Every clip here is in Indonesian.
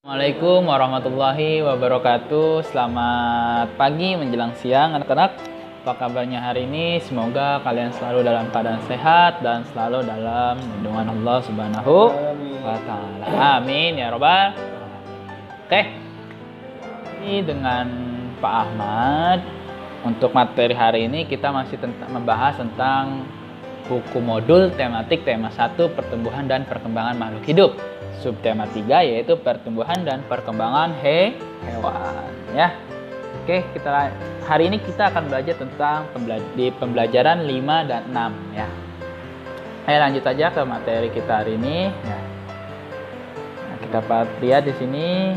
Assalamualaikum warahmatullahi wabarakatuh. Selamat pagi menjelang siang anak-anak. Apa kabarnya hari ini? Semoga kalian selalu dalam keadaan sehat dan selalu dalam lindungan Allah Subhanahu wa taala. Amin ya robbal alamin. Oke. Ini dengan Pak Ahmad. Untuk materi hari ini kita masih membahas tentang buku modul tematik tema 1 pertumbuhan dan perkembangan makhluk hidup. Subtema 3 yaitu pertumbuhan dan perkembangan hewan ya. Oke, hari ini kita akan belajar tentang di pembelajaran 5 dan 6 ya. Ayo lanjut aja ke materi kita hari ini ya. Nah, kita lihat di sini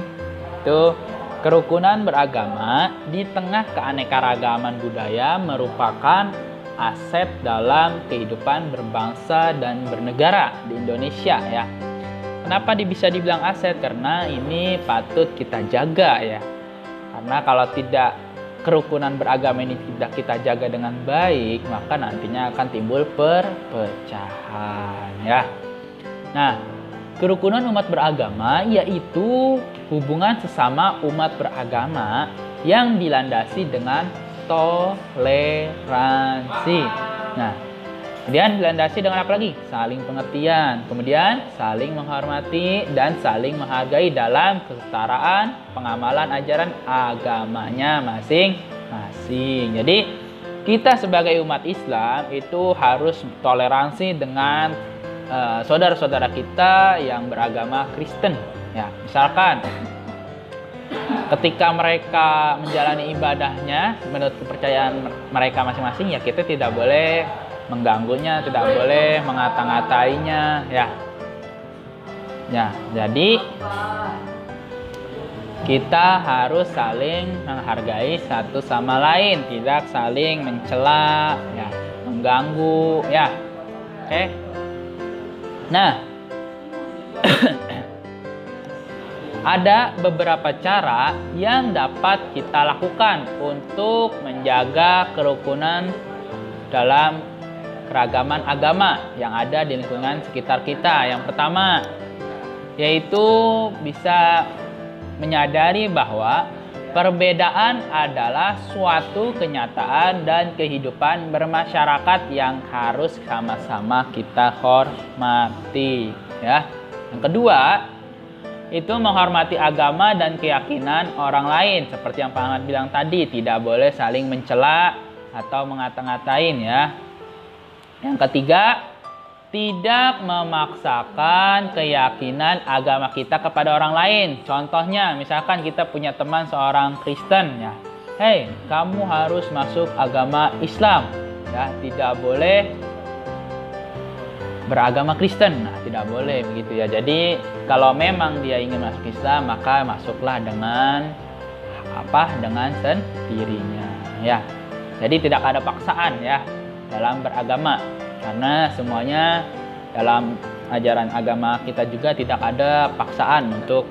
itu kerukunan beragama di tengah keanekaragaman budaya merupakan aset dalam kehidupan berbangsa dan bernegara di Indonesia ya. Kenapa bisa dibilang aset? Karena ini patut kita jaga ya. Karena kalau tidak kerukunan beragama ini tidak kita jaga dengan baik, maka nantinya akan timbul perpecahan ya. Nah, kerukunan umat beragama yaitu hubungan sesama umat beragama yang dilandasi dengan toleransi. Nah, kemudian dilandasi dengan apa lagi? Saling pengertian. Kemudian saling menghormati dan saling menghargai dalam kesetaraan pengamalan ajaran agamanya masing-masing. Jadi kita sebagai umat Islam itu harus toleransi dengan saudara-saudara kita yang beragama Kristen. Ya, misalkan ketika mereka menjalani ibadahnya menurut kepercayaan mereka masing-masing, ya kita tidak boleh mengganggunya, tidak boleh mengata-ngatainya ya. Ya, jadi kita harus saling menghargai satu sama lain, tidak saling mencela ya, mengganggu ya. Oke. Nah, ada beberapa cara yang dapat kita lakukan untuk menjaga kerukunan dalam keragaman agama yang ada di lingkungan sekitar kita. Yang pertama yaitu bisa menyadari bahwa perbedaan adalah suatu kenyataan dan kehidupan bermasyarakat yang harus sama-sama kita hormati ya. Yang kedua itu menghormati agama dan keyakinan orang lain. Seperti yang Pak Ahmad bilang tadi, tidak boleh saling mencela atau mengata-ngatain ya. Yang ketiga, tidak memaksakan keyakinan agama kita kepada orang lain. Contohnya, misalkan kita punya teman seorang Kristen ya. Hei, kamu harus masuk agama Islam ya, tidak boleh beragama Kristen. Nah, tidak boleh begitu ya. Jadi, kalau memang dia ingin masuk Islam, maka masuklah dengan dengan sendirinya ya. Jadi tidak ada paksaan ya dalam beragama, karena semuanya dalam ajaran agama kita juga tidak ada paksaan untuk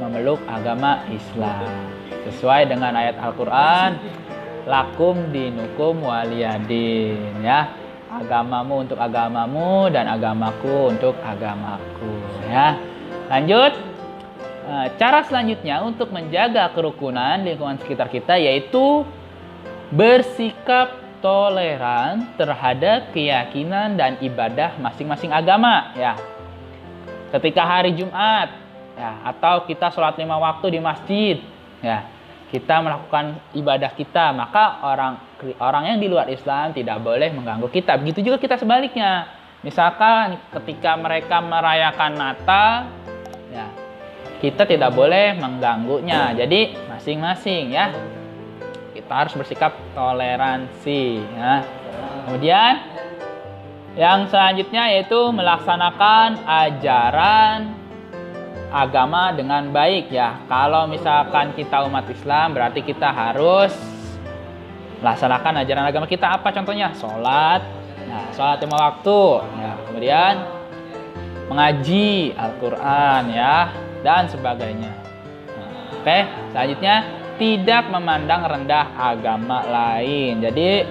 memeluk agama Islam. Sesuai dengan ayat Al-Quran, lakum dinukum waliyadin ya. Agamamu untuk agamamu dan agamaku untuk agamaku ya. Lanjut, cara selanjutnya untuk menjaga kerukunan lingkungan sekitar kita yaitu bersikap toleran terhadap keyakinan dan ibadah masing-masing agama ya. Ketika hari Jumat ya, atau kita sholat 5 waktu di masjid ya, kita melakukan ibadah kita, maka orang yang di luar Islam tidak boleh mengganggu kita. Begitu juga kita sebaliknya. Misalkan ketika mereka merayakan Natal ya, kita tidak boleh mengganggunya. Jadi masing-masing ya, kita harus bersikap toleransi ya. Kemudian yang selanjutnya yaitu melaksanakan ajaran agama dengan baik ya. Kalau misalkan kita umat Islam, berarti kita harus melaksanakan ajaran agama kita. Apa contohnya? Sholat, nah, sholat 5 waktu ya. Kemudian mengaji Al-Quran ya, dan sebagainya. Oke, selanjutnya tidak memandang rendah agama lain. Jadi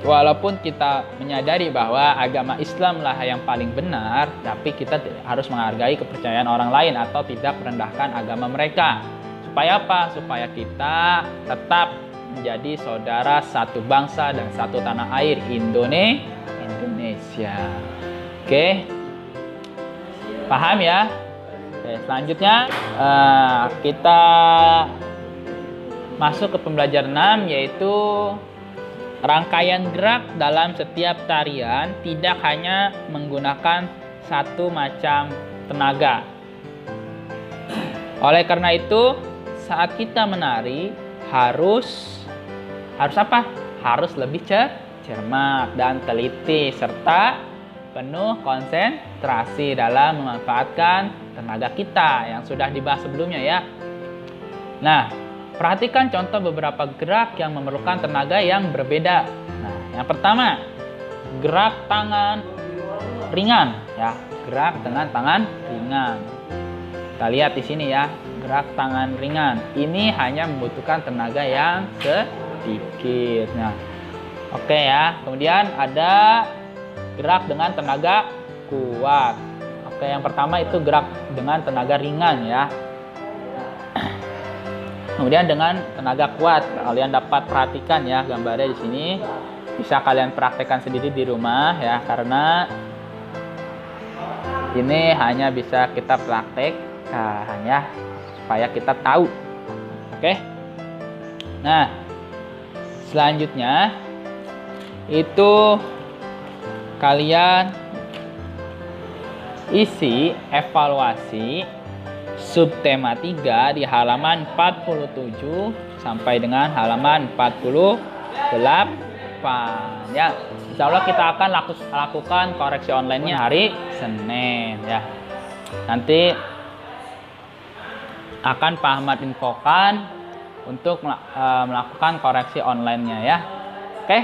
walaupun kita menyadari bahwa agama Islam lah yang paling benar, tapi kita harus menghargai kepercayaan orang lain atau tidak merendahkan agama mereka. Supaya apa? Supaya kita tetap menjadi saudara satu bangsa dan satu tanah air, Indonesia. Oke, paham ya? Oke, selanjutnya kita masuk ke pembelajaran 6, yaitu rangkaian gerak dalam setiap tarian tidak hanya menggunakan satu macam tenaga. Oleh karena itu, saat kita menari harus apa? Harus lebih cermat dan teliti serta penuh konsentrasi dalam memanfaatkan tenaga kita yang sudah dibahas sebelumnya ya. Nah, perhatikan contoh beberapa gerak yang memerlukan tenaga yang berbeda. Nah, yang pertama, gerak tangan ringan ya, gerak dengan tangan ringan. Kita lihat di sini ya, gerak tangan ringan. Ini hanya membutuhkan tenaga yang sedikit. Nah, oke ya. Kemudian ada gerak dengan tenaga kuat. Oke, yang pertama itu gerak dengan tenaga ringan ya. Kemudian dengan tenaga kuat, kalian dapat perhatikan ya gambarnya di sini. Bisa kalian praktekkan sendiri di rumah ya, karena ini hanya bisa kita praktekkan ya, supaya kita tahu. Oke. Nah, selanjutnya itu kalian isi evaluasi subtema 3 di halaman 47 sampai dengan halaman 48 ya. Insya Allah kita akan lakukan koreksi online-nya hari Senin ya. Nanti akan Pak Ahmad infokan untuk melakukan koreksi online-nya ya. Oke,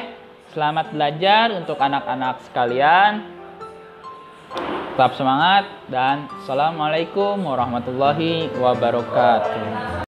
selamat belajar untuk anak-anak sekalian. Tetap semangat dan assalamualaikum warahmatullahi wabarakatuh.